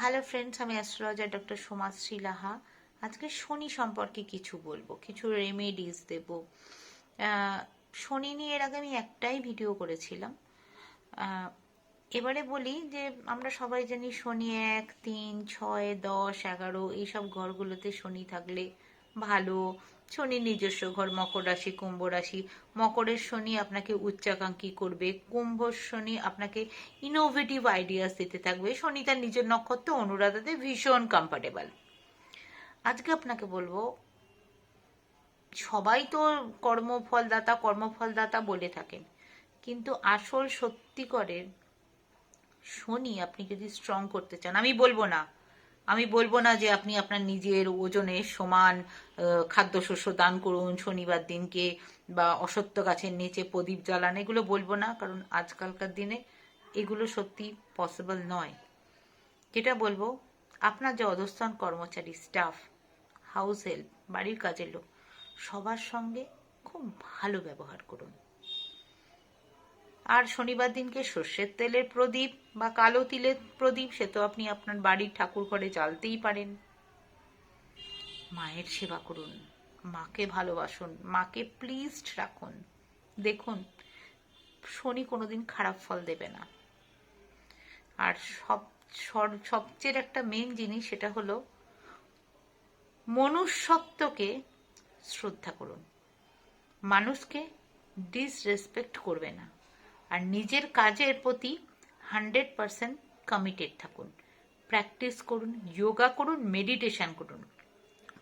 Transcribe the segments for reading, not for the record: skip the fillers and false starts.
Hello friends, আমি astrologer doctor Somashree Laha. আজকে শনি সম্পর্কে কিছু বলবো, কিছু রেমেডিস দেব। শনি নিয়ে এর আগে আমি একটাই ভিডিও করেছিলাম। এবারে বলি যে আমরা সবাই জানি শনি 1, 3, 6, 10, 11 এইসব ঘরগুলোতে শনি থাকলে ভালো। শনির নিজস্ব ঘর মকর রাশি, কুম্ভ রাশি। মকরের শনি আপনাকে উচ্চাকাঙ্ক্ষী করবে, কুম্ভর শনি আপনাকে ইনোভেটিভ আইডিয়াস দিতে থাকবে। শনি তার নিজের নক্ষত্র অনুরাধাতে ভীষণ কমফর্টেবল। আজকে আপনাকে বলবো, সবাই তো কর্মফলদাতা বলে থাকেন, কিন্তু আসল সত্যিকারের শনি আপনি যদি স্ট্রং করতে চান, আমি বলবো না যে আপনি আপনার নিজের ওজনের সমান খাদ্যশস্য দান করুন শনিবার দিনকে, বা অশ্বত্থ গাছের নিচে প্রদীপ জ্বালান, এগুলো বলবো না, কারণ আজকালকার দিনে এগুলো সত্যি পসিবল নয়। যেটা বলবো, আপনার যে অধস্থান কর্মচারী, স্টাফ, হাউস হেল্প, বাড়ির কাজের লোক, সবার সঙ্গে খুব ভালো ব্যবহার করুন। আর শনিবার দিনকে সর্ষের তেলের প্রদীপ বা কালো তিলের প্রদীপ, সে তো আপনি আপনার বাড়ির ঠাকুর ঘরে জ্বালতেই পারেন। মায়ের সেবা করুন, মাকে ভালোবাসুন, মাকে প্লিজড রাখুন। দেখুন, শনি কোনোদিন খারাপ ফল দেবে না। আর সবচেয়ে একটা মেন জিনিস, সেটা হলো মনুষ্যত্বকে শ্রদ্ধা করুন, মানুষকে ডিসরেসপেক্ট করবে না, আর নিজের কাজের প্রতি 100% কমিটেড থাকুন। প্র্যাকটিস করুন, যোগা করুন, মেডিটেশন করুন।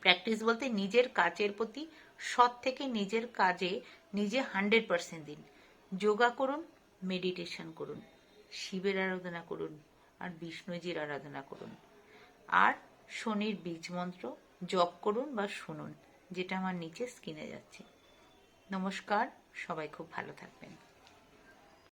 প্র্যাকটিস বলতে নিজের কাজের প্রতি সৎ থেকে নিজের কাজে নিজে 100% দিন। যোগা করুন, মেডিটেশন করুন, শিবের আরাধনা করুন, আর বিষ্ণুজির আরাধনা করুন। আর শনির বীজ মন্ত্র জপ করুন বা শুনুন, যেটা আমার নিচে স্ক্রিনে যাচ্ছে। নমস্কার, সবাই খুব ভালো থাকবেন।